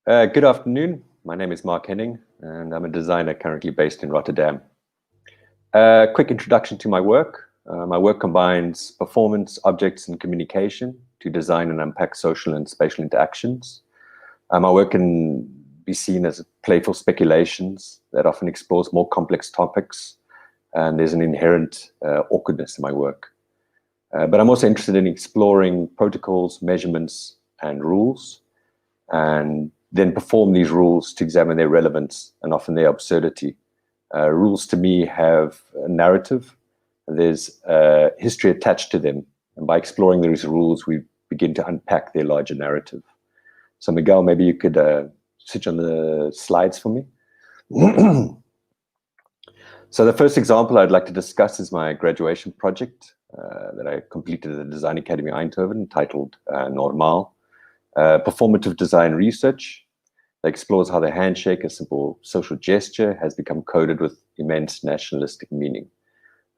Good afternoon. My name is Mark Henning, and I'm a designer currently based in Rotterdam. Quick introduction to my work. My work combines performance, objects, and communication to design and unpack social and spatial interactions. My work can be seen as playful speculations that often explores more complex topics, and there's an inherent awkwardness in my work. But I'm also interested in exploring protocols, measurements, and rules, and then perform these rules to examine their relevance and often their absurdity. Rules to me have a narrative. There's history attached to them. And by exploring these rules, we begin to unpack their larger narrative. So Miguel, maybe you could switch on the slides for me. So the first example I'd like to discuss is my graduation project that I completed at the Design Academy Eindhoven, titled Normaal. Performative design research that explores how the handshake, a simple social gesture, has become coded with immense nationalistic meaning.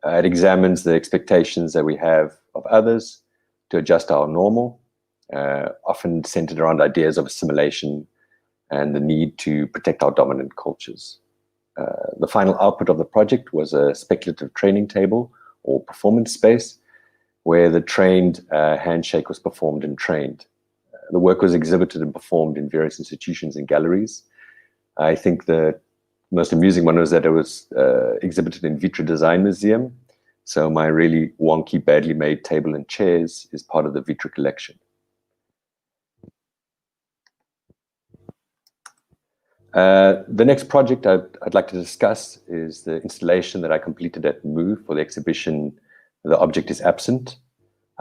It examines the expectations that we have of others to adjust our normal, often centered around ideas of assimilation and the need to protect our dominant cultures. The final output of the project was a speculative training table or performance space where the trained handshake was performed and trained. The work was exhibited and performed in various institutions and galleries. I think the most amusing one was that it was exhibited in Vitro Design Museum. So my really wonky, badly made table and chairs is part of the Vitro collection. The next project I'd like to discuss is the installation that I completed at Move for the exhibition The Object is Absent.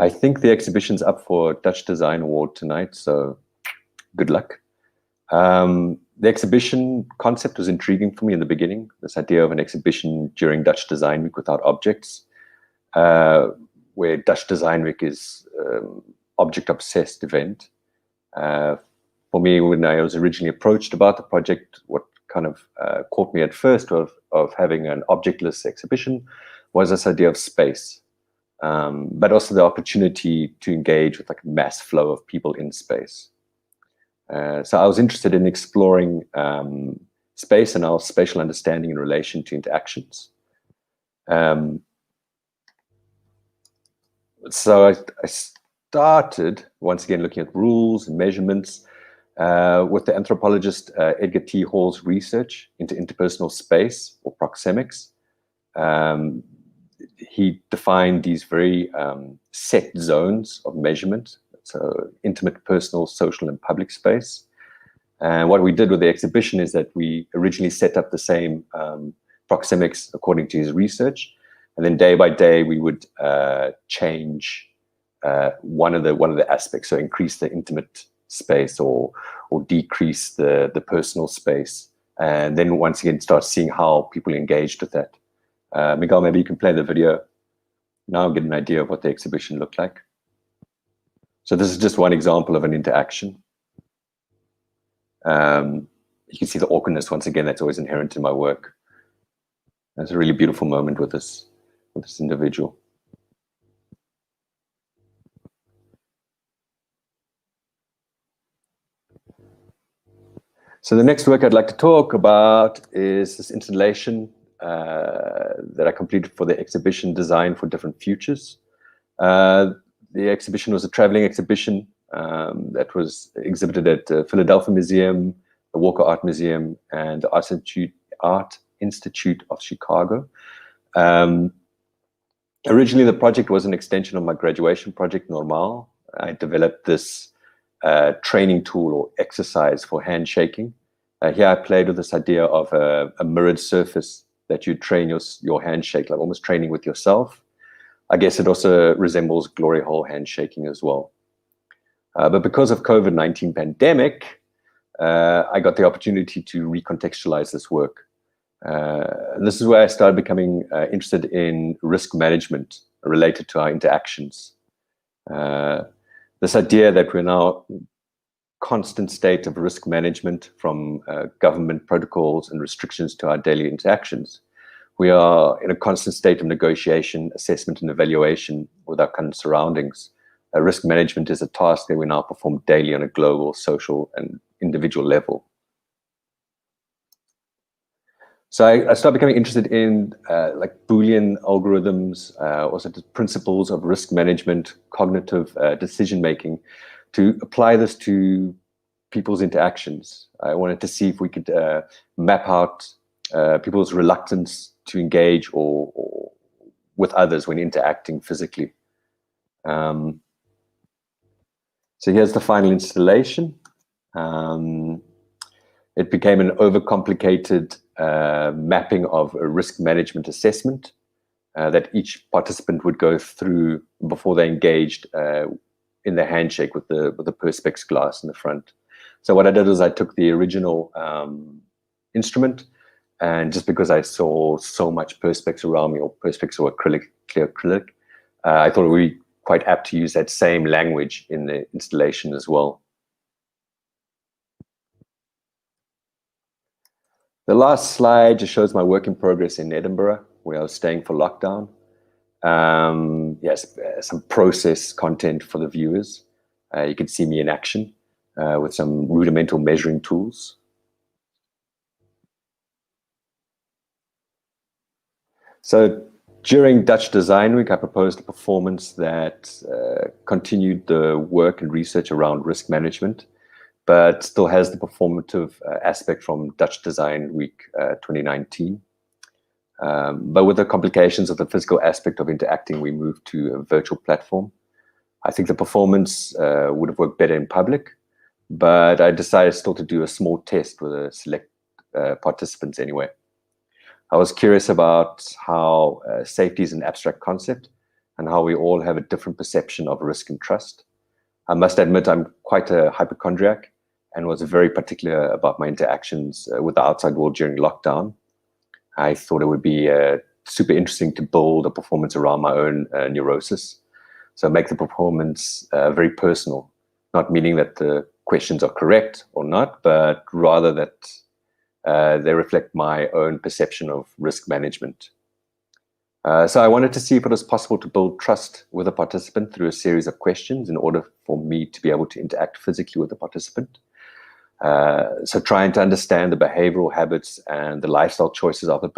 I think the exhibition's up for Dutch Design Award tonight, so good luck. The exhibition concept was intriguing for me in the beginning, this idea of an exhibition during Dutch Design Week without objects, where Dutch Design Week is object-obsessed event. For me, when I was originally approached about the project, what kind of caught me at first of having an objectless exhibition was this idea of space. But also the opportunity to engage with like a mass flow of people in space. So I was interested in exploring space and our spatial understanding in relation to interactions. So I started, once again, looking at rules and measurements with the anthropologist Edgar T. Hall's research into interpersonal space, or proxemics. He defined these very set zones of measurement, so intimate, personal, social, and public space. And what we did with the exhibition is that we originally set up the same proxemics according to his research, and then day by day we would change one of the aspects, so increase the intimate space or decrease the personal space, and then once again start seeing how people engaged with that. Miguel, maybe you can play the video now, get an idea of what the exhibition looked like. So this is just one example of an interaction. You can see the awkwardness once again that's always inherent in my work. That's a really beautiful moment with this individual. So the next work I'd like to talk about is this installation that I completed for the exhibition Design for Different Futures. The exhibition was a traveling exhibition that was exhibited at the Philadelphia Museum, the Walker Art Museum, and the Art Institute of Chicago. Originally, the project was an extension of my graduation project, Normaal. I developed this training tool or exercise for handshaking. Here I played with this idea of a mirrored surface that you train your handshake, like almost training with yourself. I guess it also resembles glory hole handshaking as well. But because of COVID-19 pandemic, I got the opportunity to recontextualize this work. And this is where I started becoming interested in risk management related to our interactions. This idea that we're now constant state of risk management, from government protocols and restrictions to our daily interactions. We are in a constant state of negotiation, assessment, and evaluation with our current surroundings. Risk management is a task that we now perform daily on a global, social, and individual level. So I started becoming interested in like Boolean algorithms, also the principles of risk management, cognitive decision making, to apply this to people's interactions. I wanted to see if we could map out people's reluctance to engage or with others when interacting physically. So here's the final installation. It became an overcomplicated mapping of a risk management assessment that each participant would go through before they engaged in the handshake with the Perspex glass in the front. So what I did was I took the original instrument, and just because I saw so much Perspex around me, or Perspex or acrylic, clear acrylic, I thought it would be quite apt to use that same language in the installation as well. The last slide just shows my work in progress in Edinburgh, where I was staying for lockdown. Yes, some process content for the viewers. You can see me in action with some rudimental measuring tools. So during Dutch Design Week, I proposed a performance that continued the work and research around risk management, but still has the performative aspect from Dutch Design Week 2019. But with the complications of the physical aspect of interacting, we moved to a virtual platform. I think the performance would have worked better in public, but I decided still to do a small test with a select participants anyway. I was curious about how safety is an abstract concept and how we all have a different perception of risk and trust. I must admit I'm quite a hypochondriac and was very particular about my interactions with the outside world during lockdown. I thought it would be super interesting to build a performance around my own neurosis. So make the performance very personal, not meaning that the questions are correct or not, but rather that they reflect my own perception of risk management. So I wanted to see if it was possible to build trust with a participant through a series of questions in order for me to be able to interact physically with the participant. So trying to understand the behavioral habits and the lifestyle choices of the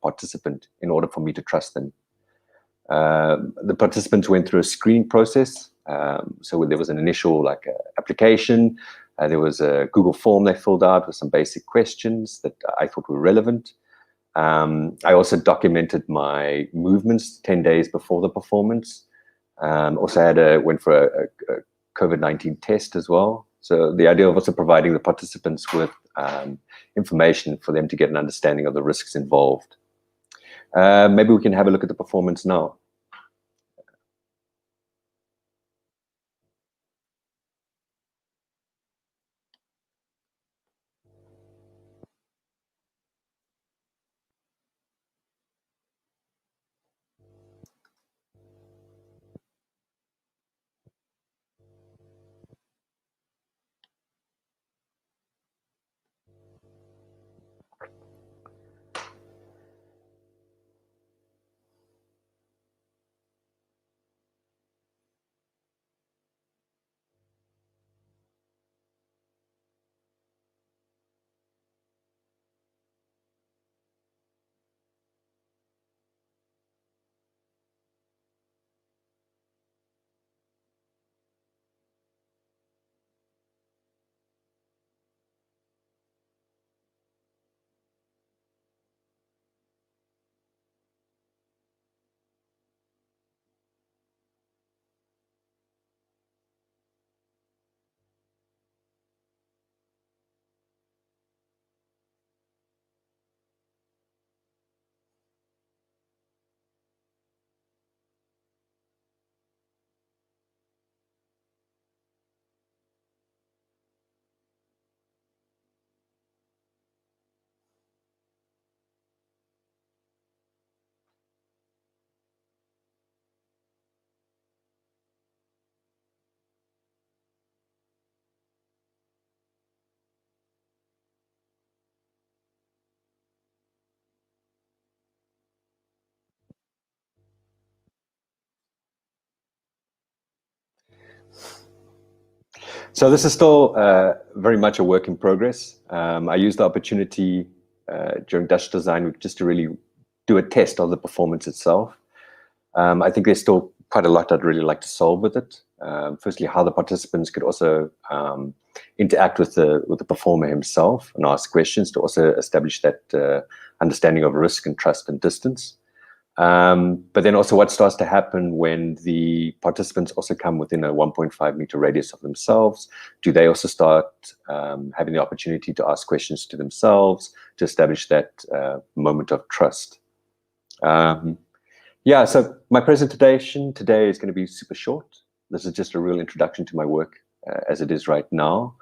participant in order for me to trust them. The participants went through a screening process. So there was an initial application. There was a Google form they filled out with some basic questions that I thought were relevant. I also documented my movements 10 days before the performance. Also went for a COVID-19 test as well. So the idea of also providing the participants with information for them to get an understanding of the risks involved. Maybe we can have a look at the performance now. So this is still very much a work in progress. I used the opportunity during Dutch Design Week just to really do a test of the performance itself. I think there's still quite a lot I'd really like to solve with it. Firstly, how the participants could also interact with the performer himself and ask questions to also establish that understanding of risk and trust and distance. But then also what starts to happen when the participants also come within a 1.5 meter radius of themselves. Do they also start having the opportunity to ask questions to themselves to establish that moment of trust? Yeah, so my presentation today is going to be super short. This is just a real introduction to my work as it is right now.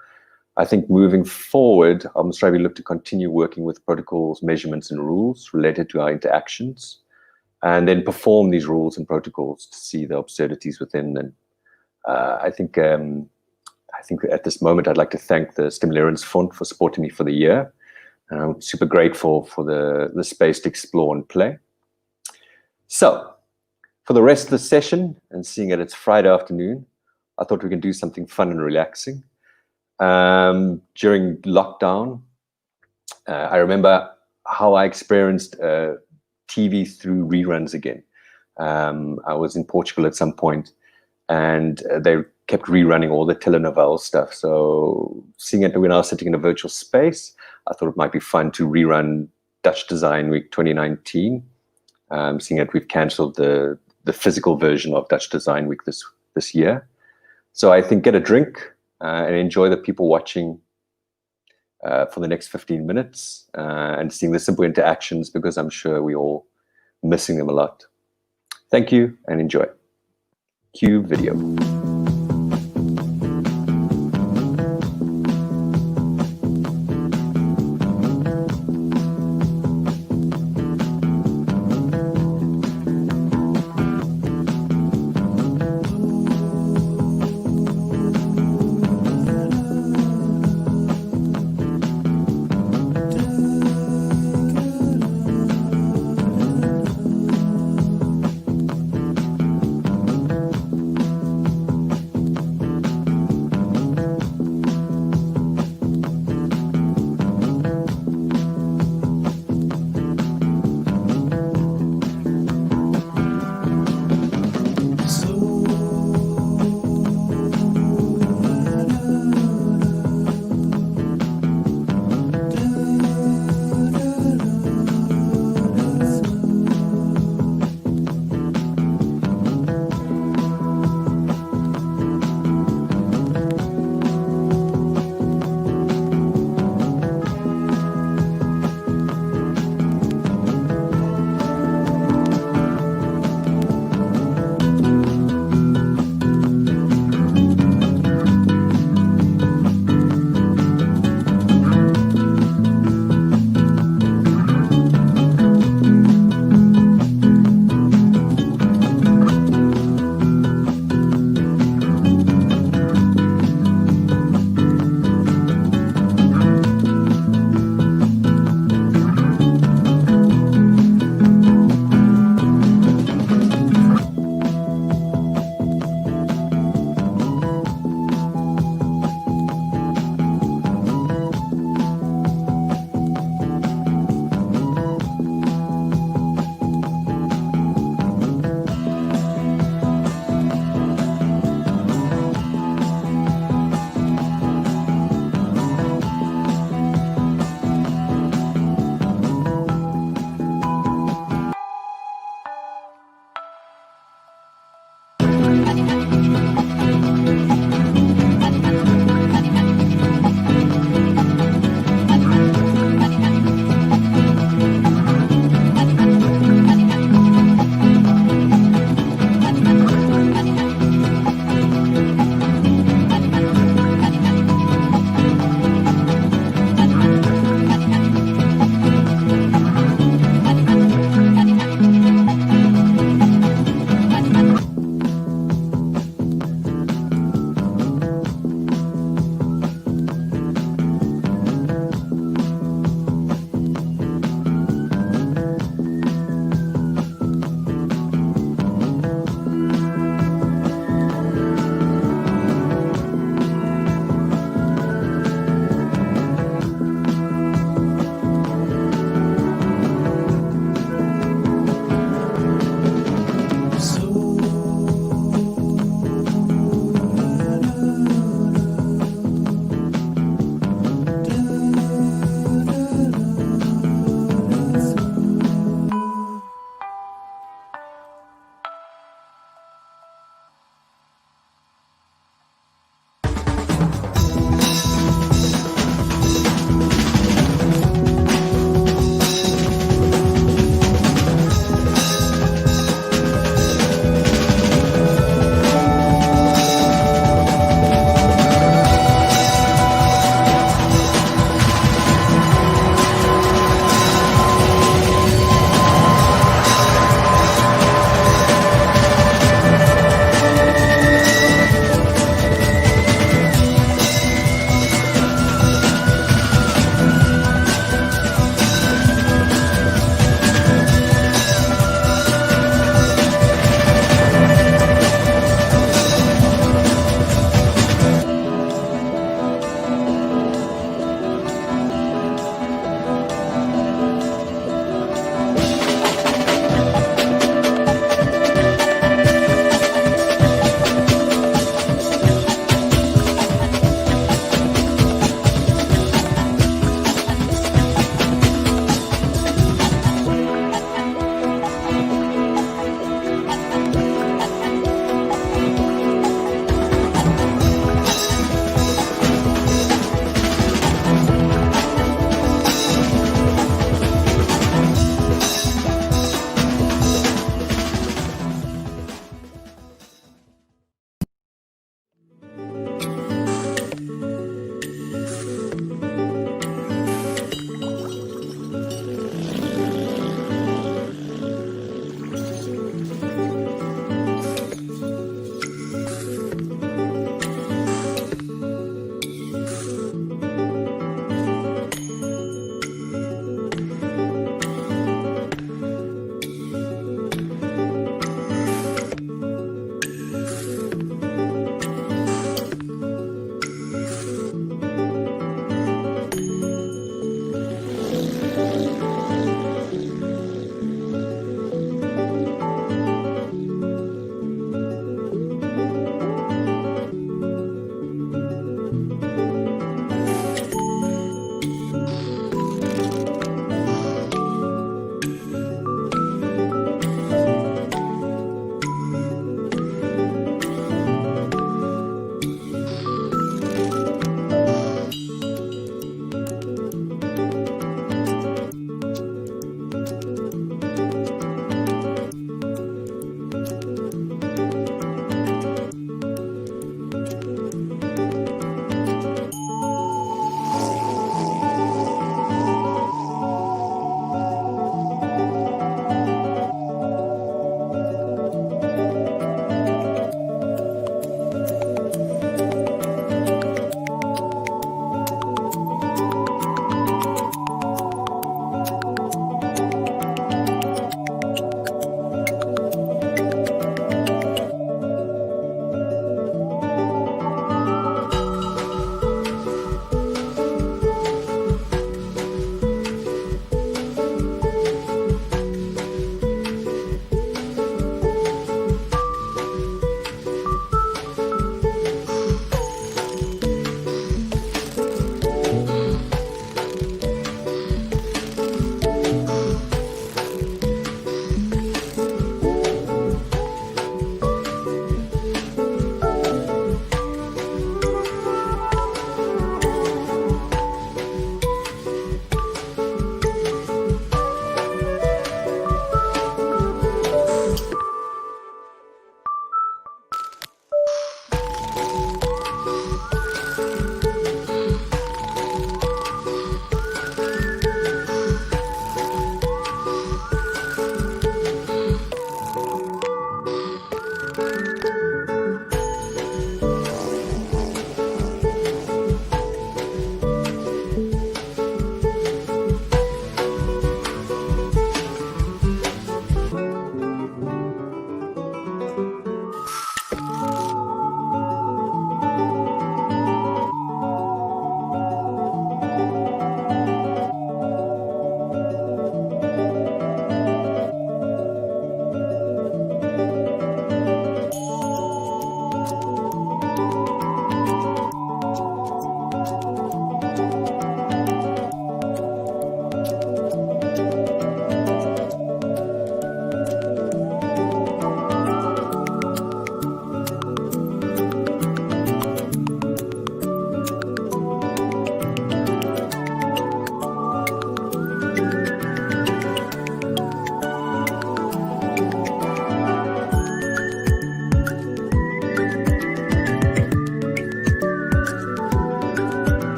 I think moving forward, I'll most probably look to continue working with protocols, measurements, and rules related to our interactions, and then perform these rules and protocols to see the absurdities within them. I think at this moment, I'd like to thank the Stimulierens Fund for supporting me for the year. I'm super grateful for the space to explore and play. So, for the rest of the session, and seeing that it's Friday afternoon, I thought we can do something fun and relaxing. During lockdown, I remember how I experienced TV through reruns again. I was in Portugal at some point, and they kept rerunning all the telenovela stuff. So seeing it when I was sitting in a virtual space, I thought it might be fun to rerun Dutch Design Week 2019. Seeing that we've cancelled the physical version of Dutch Design Week this year. So I think get a drink and enjoy the people watching for the next 15 minutes and seeing the simple interactions, because I'm sure we're all missing them a lot. Thank you and enjoy. Cue video.